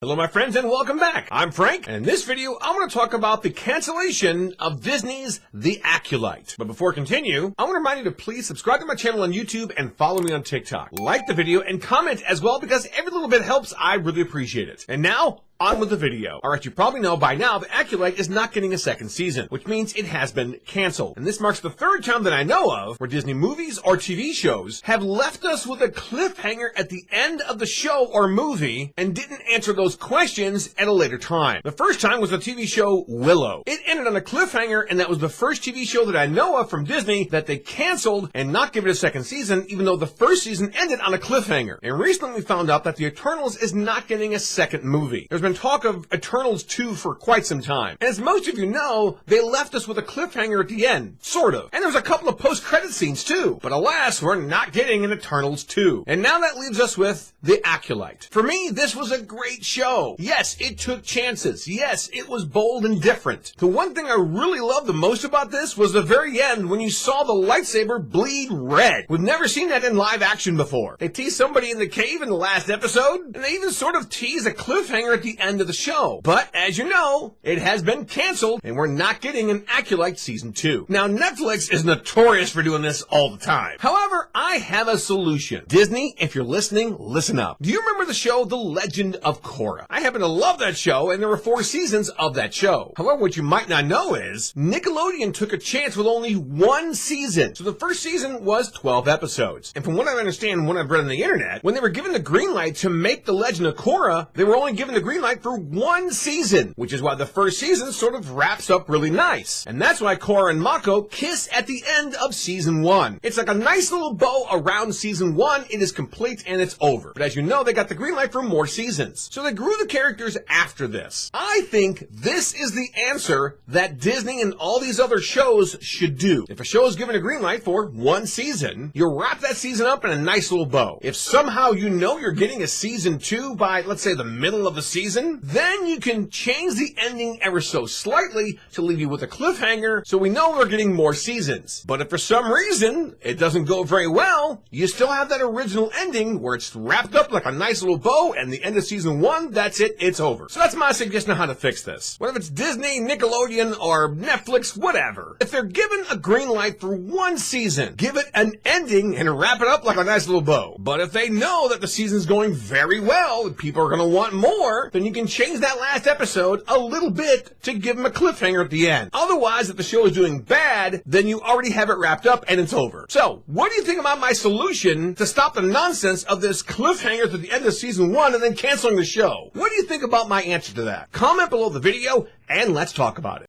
Hello my friends and welcome back. I'm Frank, and in this video I want to talk about the cancellation of Disney's The Acolyte. But before I continue, I want to remind you to please subscribe to my channel on YouTube and follow me on TikTok. Like the video and comment as well because every little bit helps. I really appreciate it. And now, on with the video. Alright, you probably know by now The Acolyte is not getting a second season, which means it has been canceled. And this marks the third time that I know of where Disney movies or TV shows have left us with a cliffhanger at the end of the show or movie and didn't answer those questions at a later time. The first time was the TV show Willow. It ended on a cliffhanger, and that was the first TV show that I know of from Disney that they canceled and not give it a second season, even though the first season ended on a cliffhanger. And recently we found out that The Eternals is not getting a second movie. There's been talk of Eternals 2 for quite some time. And as most of you know, they left us with a cliffhanger at the end, sort of. And there's a couple of post-credit scenes too. But alas, we're not getting an Eternals 2. And now that leaves us with The Acolyte. For me, this was a great show. Yes, it took chances. Yes, it was bold and different. The one thing I really loved the most about this was the very end when you saw the lightsaber bleed red. We've never seen that in live action before. They teased somebody in the cave in the last episode, and they even sort of teased a cliffhanger at the end of the show. But as you know, it has been canceled, and we're not getting an Acolyte Season 2. Now, Netflix is notorious for doing this all the time. However, I have a solution. Disney, if you're listening, listen up. Do you remember the show The Legend of Korra? I happen to love that show, and there were 4 seasons of that show. However, what you might not know is Nickelodeon took a chance with only 1 season. So the first season was 12 episodes. And from what I understand, what I've read on the internet, when they were given the green light to make The Legend of Korra, they were only given the green light for 1 season, which is why the first season sort of wraps up really nice. And that's why Korra and Mako kiss at the end of season 1. It's like a nice little bow around season 1. It is complete and it's over. But as you know, they got the green light for more seasons. So they grew the characters after this. I think this is the answer that Disney and all these other shows should do. If a show is given a green light for 1 season, you wrap that season up in a nice little bow. If somehow you know you're getting a season 2 by, let's say, the middle of the season, then you can change the ending ever so slightly to leave you with a cliffhanger so we know we're getting more seasons. But if for some reason it doesn't go very well, you still have that original ending where it's wrapped up like a nice little bow, and the end of season 1, that's it, it's over. So that's my suggestion on how to fix this. Whether it's Disney, Nickelodeon, or Netflix, whatever. If they're given a green light for 1 season, give it an ending and wrap it up like a nice little bow. But if they know that the season's going very well and people are going to want more, then you can change that last episode a little bit to give them a cliffhanger at the end. Otherwise, if the show is doing bad, then you already have it wrapped up and it's over. So, what do you think about my solution to stop the nonsense of this cliffhanger at the end of season 1 and then canceling the show? What do you think about my answer to that? Comment below the video and let's talk about it.